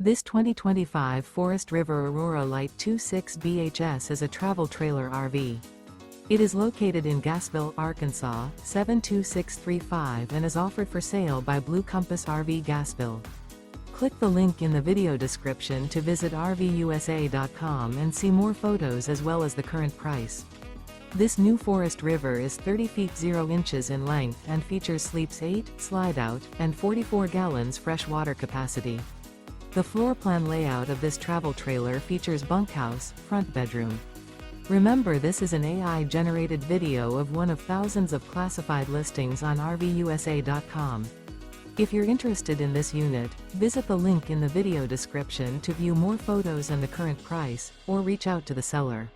This 2025 Forest River Aurora Light 26 BHS is a travel trailer RV. It is located in Gassville, Arkansas, 72635 and is offered for sale by Blue Compass RV Gassville. Click the link in the video description to visit RVUSA.com and see more photos as well as the current price. This new Forest River is 30 feet 0 inches in length and features sleeps 8, Slideout, and 44 gallons fresh water capacity. The floor plan layout of this travel trailer features bunkhouse, front bedroom. Remember, this is an AI-generated video of one of thousands of classified listings on RVUSA.com. If you're interested in this unit, visit the link in the video description to view more photos and the current price, or reach out to the seller.